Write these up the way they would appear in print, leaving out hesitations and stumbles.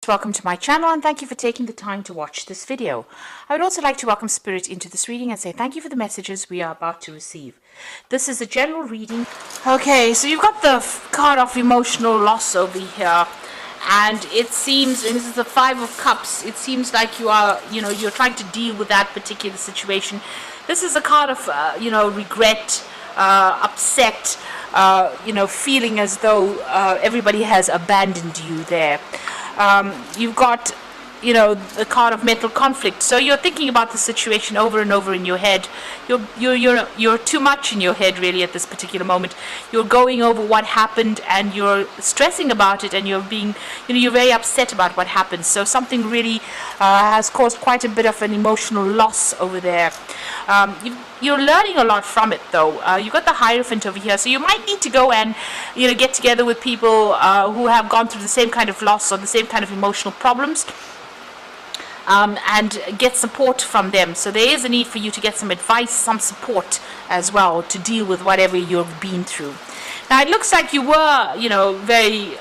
Welcome to my channel and thank you for taking the time to watch this video. I would also like to welcome Spirit into this reading and say thank you for the messages we are about to receive. This is a general reading. Okay, so you've got the card of emotional loss over here, and it seems, and this is the Five of Cups, it seems like you are, you're trying to deal with that particular situation. This is a card of, regret, upset, feeling as though everybody has abandoned you there. You've got, the card of mental conflict. So you're thinking about the situation over and over in your head. You're too much in your head really at this particular moment. You're going over what happened and you're stressing about it, and you're being, you're very upset about what happened. So something really has caused quite a bit of an emotional loss over there. You're learning a lot from it though. You've got the Hierophant over here, so you might need to go and get together with people who have gone through the same kind of loss or the same kind of emotional problems, and get support from them. So there is a need for you to get some advice, some support as well to deal with whatever you've been through. Now it looks like you were very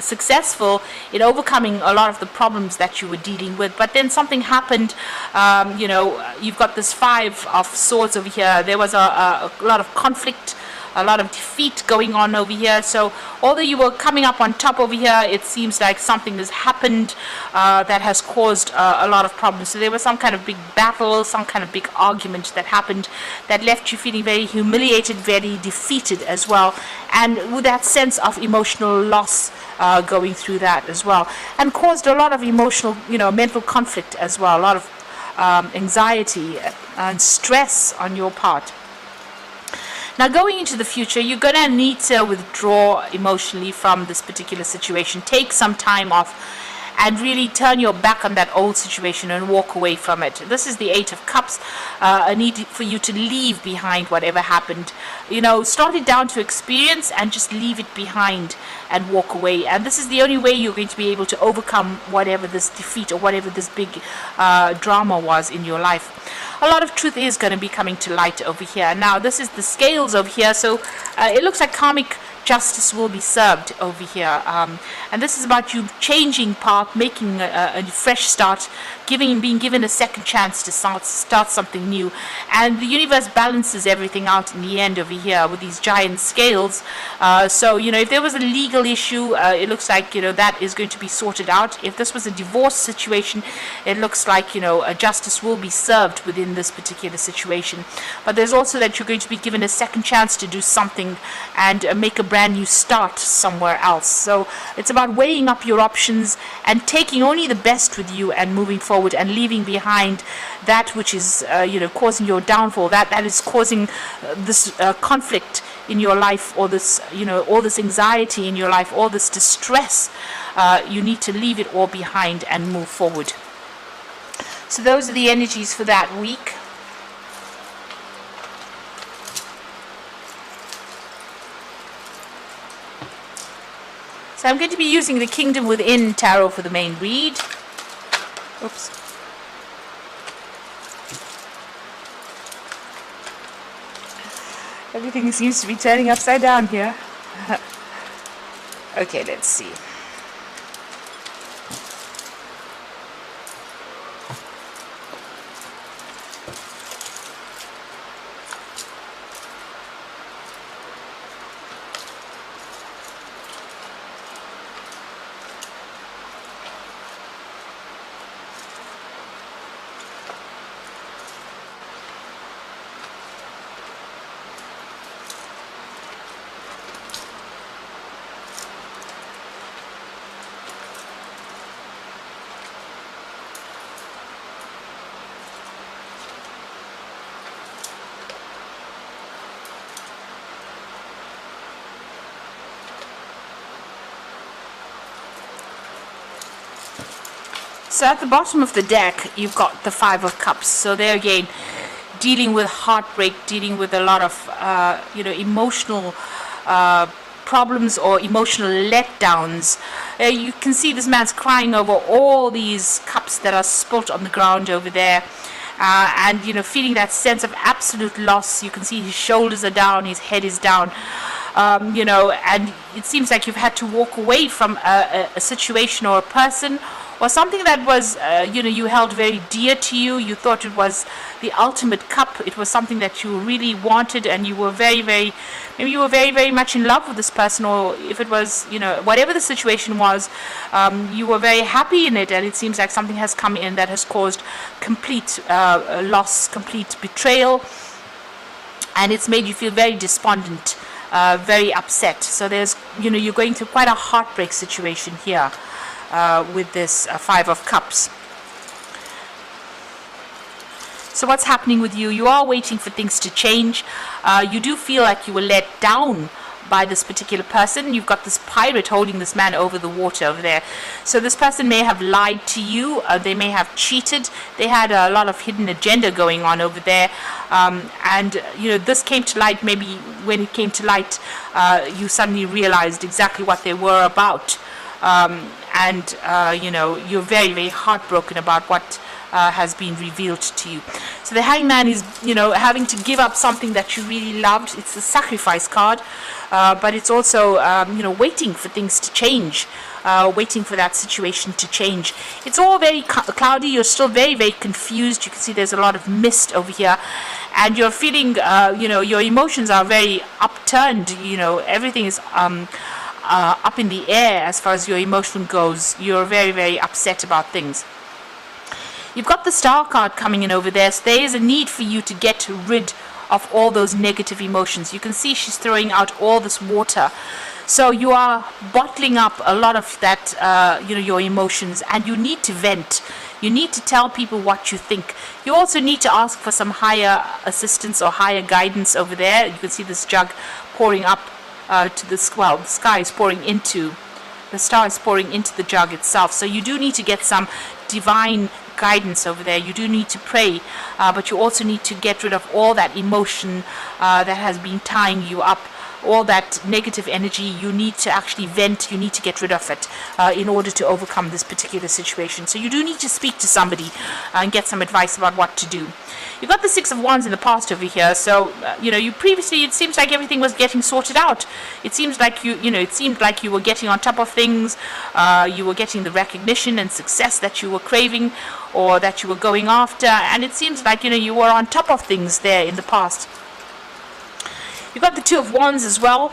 successful in overcoming a lot of the problems that you were dealing with, but then something happened. You've got this Five of Swords over here. There was a lot of conflict, a lot of defeat going on over here. So although you were coming up on top over here, it seems like something has happened that has caused a lot of problems. So there was some kind of big battle, some kind of big argument that happened that left you feeling very humiliated, very defeated as well, and with that sense of emotional loss going through that as well, and caused a lot of emotional, mental conflict as well, a lot of anxiety and stress on your part. Now going into the future, you're going to need to withdraw emotionally from this particular situation. Take some time off and really turn your back on that old situation and walk away from it. This is the Eight of Cups, a need for you to leave behind whatever happened. Start it down to experience and just leave it behind and walk away. And this is the only way you're going to be able to overcome whatever this defeat or whatever this big drama was in your life. A lot of truth is going to be coming to light over here. Now this is the Scales over here, so it looks like karmic justice will be served over here, and this is about you changing path, making a fresh start, being given a second chance to start something new. And the universe balances everything out in the end over here with these giant scales. So if there was a legal issue, it looks like that is going to be sorted out. If this was a divorce situation, it looks like a justice will be served within this particular situation. But there's also that you're going to be given a second chance to do something and make a brand new start somewhere else. So it's about weighing up your options and taking only the best with you and moving forward, and leaving behind that which is causing your downfall, that is causing this conflict in your life, or this all this anxiety in your life, all this distress. You need to leave it all behind and move forward. So those are the energies for that week. So I'm going to be using the Kingdom Within Tarot for the main read. Oops. Everything seems to be turning upside down here. Okay, let's see. So at the bottom of the deck, you've got the Five of Cups. So there again, dealing with heartbreak, dealing with a lot of, emotional problems or emotional letdowns. You can see this man's crying over all these cups that are spilt on the ground over there. And feeling that sense of absolute loss. You can see his shoulders are down, his head is down. you know, and it seems like you've had to walk away from a situation or a person or something that was, you know, you held very dear to you. You thought it was the ultimate cup. It was something that you really wanted, and you were maybe you were very much in love with this person, or if it was, you know, whatever the situation was, you were very happy in it, and it seems like something has come in that has caused complete loss, complete betrayal, and it's made you feel very despondent, very upset. So there's, you know, you're going through quite a heartbreak situation here. With this Five of Cups. So what's happening with you? You are waiting for things to change. You do feel like you were let down by this particular person. You've got this pirate holding this man over the water over there. So this person may have lied to you. They may have cheated. They had a lot of hidden agenda going on over there. And, you know, this came to light. Maybe when it came to light, you suddenly realized exactly what they were about. And you know, you're very heartbroken about what has been revealed to you. So the Hangman is, you know, having to give up something that you really loved. It's a sacrifice card, but it's also, you know, waiting for things to change, waiting for that situation to change. It's all very cloudy. You're still very confused. You can see there's a lot of mist over here, and you're feeling, you know, your emotions are very upturned. You know, everything is up in the air as far as your emotion goes. You're very upset about things. You've got the Star card coming in over there, so there is a need for you to get rid of all those negative emotions. You can see she's throwing out all this water, so you are bottling up a lot of that, you know, your emotions, and you need to vent. You need to tell people what you think. You also need to ask for some higher assistance or higher guidance over there. You can see this jug pouring up to the sky is pouring into the star, is pouring into the jug itself. So you do need to get some divine guidance over there. You do need to pray, but you also need to get rid of all that emotion that has been tying you up, all that negative energy. You need to actually vent. You need to get rid of it in order to overcome this particular situation. So you do need to speak to somebody and get some advice about what to do. You've got the Six of Wands in the past over here, so you know, you previously, it seems like everything was getting sorted out. It seems like you know, it seemed like you were getting on top of things. You were getting the recognition and success that you were craving, or that you were going after, and it seems like, you know, you were on top of things there in the past. You've got the Two of Wands as well.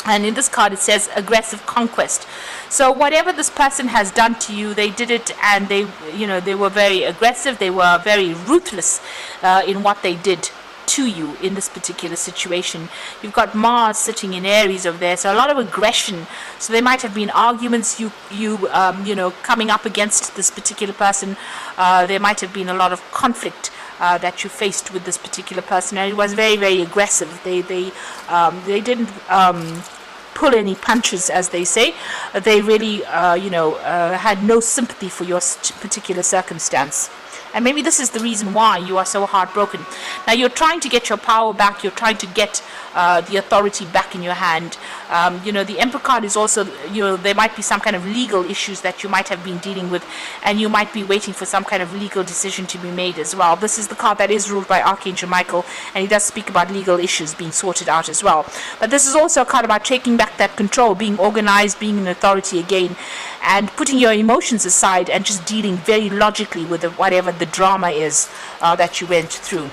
And in this card it says aggressive conquest. So whatever this person has done to you, they did it, and they, you know, they were very aggressive. They were very ruthless in what they did to you in this particular situation. You've got Mars sitting in Aries over there, so a lot of aggression. So there might have been arguments, you know, coming up against this particular person. There might have been a lot of conflict that you faced with this particular person, and it was very aggressive. They didn't pull any punches, as they say. They really you know, had no sympathy for your particular circumstance. And maybe this is the reason why you are so heartbroken. Now you're trying to get your power back. You're trying to get the authority back in your hand. You know, the Emperor card is also, you know, there might be some kind of legal issues that you might have been dealing with, and you might be waiting for some kind of legal decision to be made as well. This is the card that is ruled by Archangel Michael, and he does speak about legal issues being sorted out as well. But this is also a card about taking back that control, being organized, being an authority again, and putting your emotions aside and just dealing very logically with whatever the drama is that you went through.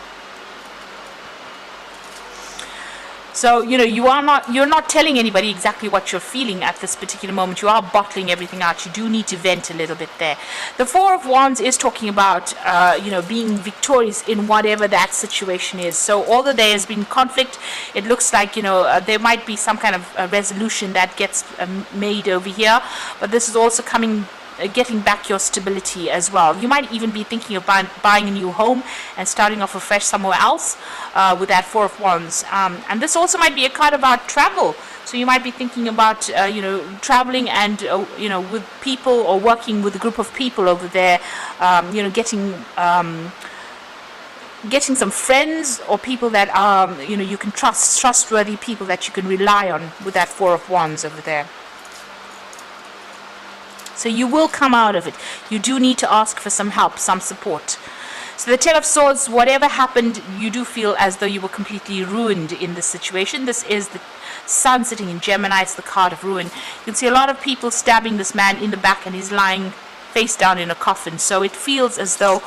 So, you know, you're not telling anybody exactly what you're feeling at this particular moment. You are bottling everything out. You do need to vent a little bit there. The Four of Wands is talking about, you know, being victorious in whatever that situation is. So although there has been conflict, it looks like, you know, there might be some kind of resolution that gets made over here. But this is also getting back your stability as well. You might even be thinking of buying a new home and starting off afresh somewhere else with that Four of Wands. And this also might be a card about travel. So you might be thinking about, you know, traveling and, you know, with people, or working with a group of people over there, you know, getting some friends or people that are, you know, you can trustworthy people that you can rely on with that Four of Wands over there. So you will come out of it. You do need to ask for some help, some support. So the Ten of Swords, whatever happened, you do feel as though you were completely ruined in this situation. This is the Sun sitting in Gemini. It's the card of ruin. You can see a lot of people stabbing this man in the back, and he's lying face down in a coffin. So it feels as though,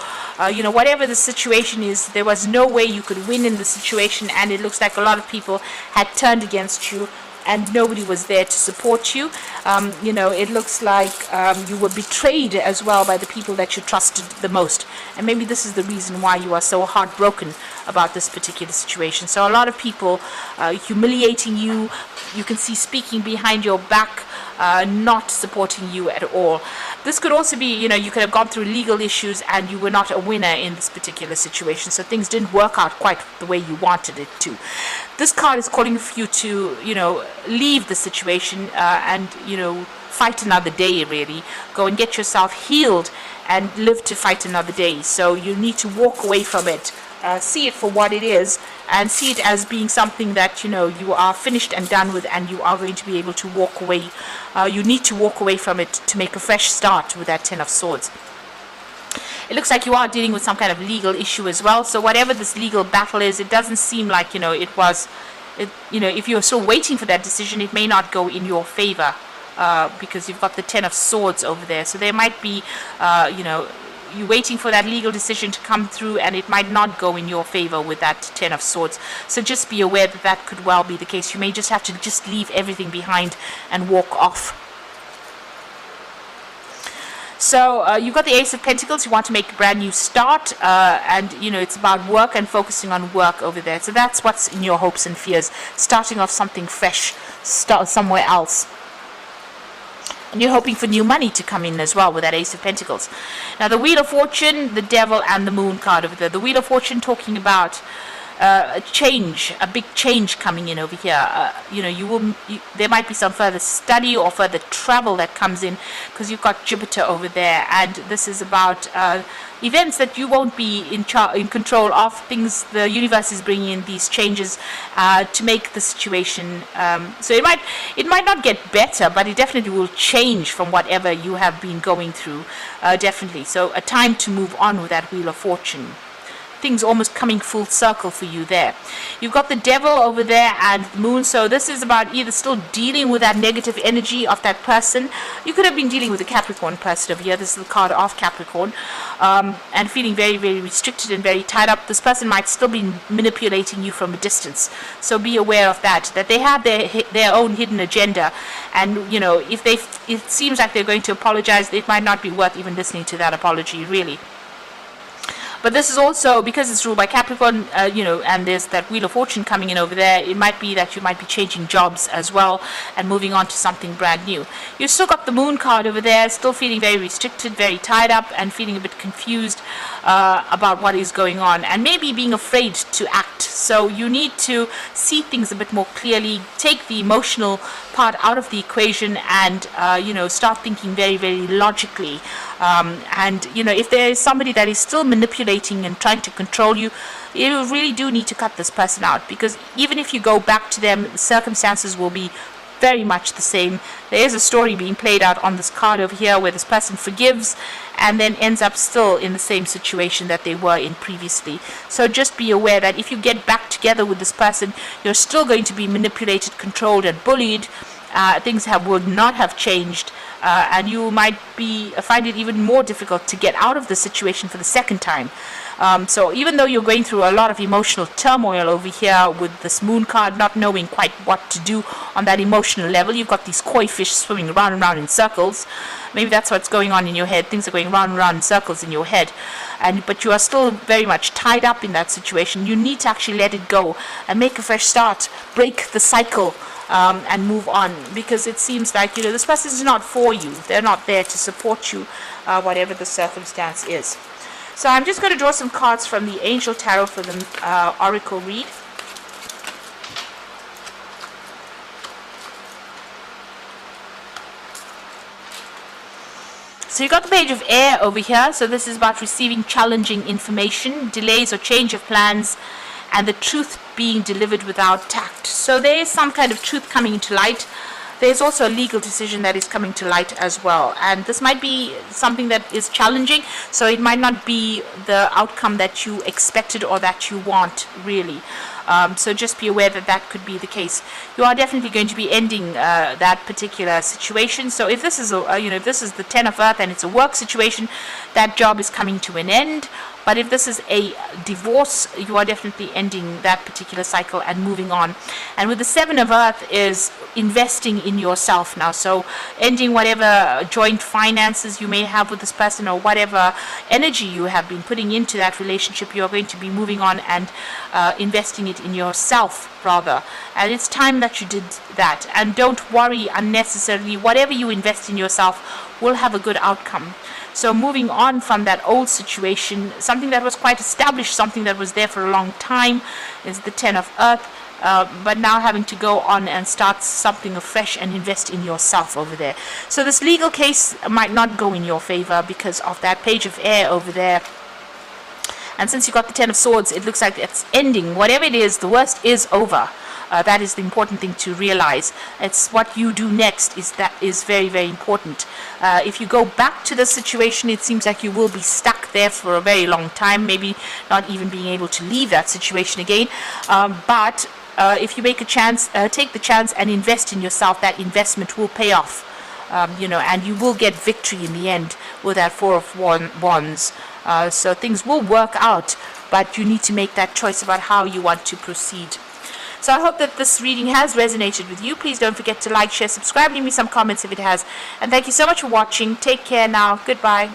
whatever the situation is, there was no way you could win in the situation, and it looks like a lot of people had turned against you, and nobody was there to support you. It looks like you were betrayed as well by the people that you trusted the most. And maybe this is the reason why you are so heartbroken about this particular situation. So a lot of people humiliating you. You can see speaking behind your back, not supporting you at all. This could also be, you could have gone through legal issues and you were not a winner in this particular situation. So things didn't work out quite the way you wanted it to. This card is calling for you to, leave the situation and, fight another day, really. Go and get yourself healed and live to fight another day. So you need to walk away from it. See it for what it is, and see it as being something that you are finished and done with, and you are going to be able to walk away. You need to walk away from it to make a fresh start with that Ten of Swords. It looks like you are dealing with some kind of legal issue as well. So whatever this legal battle is, it doesn't seem like if you're still waiting for that decision, it may not go in your favor, because you've got the Ten of Swords over there. So there might be you're waiting for that legal decision to come through, and it might not go in your favor with that Ten of Swords. So just be aware that that could well be the case. You may just have to just leave everything behind and walk off. So you've got the Ace of Pentacles. You want to make a brand new start, and it's about work and focusing on work over there. So that's what's in your hopes and fears, starting off something fresh, start somewhere else. And you're hoping for new money to come in as well with that Ace of Pentacles. Now the Wheel of Fortune, the Devil, and the Moon card over there. The Wheel of Fortune talking about a change, a big change coming in over here. There might be some further study or further travel that comes in, because you've got Jupiter over there, and this is about events that you won't be in control of. Things the universe is bringing in these changes to make the situation. So it might not get better, but it definitely will change from whatever you have been going through. Definitely. So a time to move on with that Wheel of Fortune. Things almost coming full circle for you there. You've got the Devil over there and the Moon. So this is about either still dealing with that negative energy of that person. You could have been dealing with a Capricorn person over here. This is the card of Capricorn, and feeling very, very restricted and very tied up. This person might still be manipulating you from a distance. So be aware of that they have their own hidden agenda, and if it seems like they're going to apologize, it might not be worth even listening to that apology, really. But this is also, because it's ruled by Capricorn, and there's that Wheel of Fortune coming in over there, it might be that you might be changing jobs as well and moving on to something brand new. You've still got the Moon card over there, still feeling very restricted, very tied up, and feeling a bit confused about what is going on, and maybe being afraid to act. So you need to see things a bit more clearly, take the emotional part out of the equation, and start thinking very, very logically. If there is somebody that is still manipulating and trying to control you, you really do need to cut this person out, because even if you go back to them, the circumstances will be very much the same. There is a story being played out on this card over here where this person forgives and then ends up still in the same situation that they were in previously. So just be aware that if you get back together with this person, you're still going to be manipulated, controlled, and bullied. Things would not have changed, and you might find it even more difficult to get out of the situation for the second time. So even though you're going through a lot of emotional turmoil over here with this Moon card, not knowing quite what to do on that emotional level, you've got these koi fish swimming round and round in circles. Maybe that's what's going on in your head. Things are going round and round in circles in your head, but you are still very much tied up in that situation. You need to actually let it go and make a fresh start, break the cycle, and move on, because it seems like this person is not for you. They're not there to support you, whatever the circumstance is. So I'm just going to draw some cards from the Angel Tarot for the Oracle read. So you got the Page of Air over here. So this is about receiving challenging information, delays or change of plans, and the truth being delivered without tact. So there is some kind of truth coming into light. there's also a legal decision that is coming to light as well, and this might be something that is challenging, so it might not be the outcome that you expected or that you want, really. So just be aware that that could be the case. You are definitely going to be ending that particular situation. So if this is if this is the Ten of Earth and it's a work situation, that job is coming to an end. But if this is a divorce, you are definitely ending that particular cycle and moving on. And with the Seven of Earth is investing in yourself now. So ending whatever joint finances you may have with this person, or whatever energy you have been putting into that relationship, you are going to be moving on and investing it in yourself, rather. And it's time that you did that. And don't worry unnecessarily. Whatever you invest in yourself will have a good outcome. So moving on from that old situation, something that was quite established, something that was there for a long time, is the Ten of Earth. But now having to go on and start something afresh and invest in yourself over there. So this legal case might not go in your favor because of that Page of Air over there. And since you got the Ten of Swords, it looks like it's ending. Whatever it is, the worst is over. That is the important thing to realize. It's what you do next that is very, very important. If you go back to the situation, it seems like you will be stuck there for a very long time, maybe not even being able to leave that situation again. But if you make a chance, take the chance and invest in yourself, that investment will pay off. And you will get victory in the end with that Four of Wands. So things will work out, but you need to make that choice about how you want to proceed. So I hope that this reading has resonated with you. Please don't forget to like, share, subscribe, leave me some comments if it has. And thank you so much for watching. Take care now. Goodbye.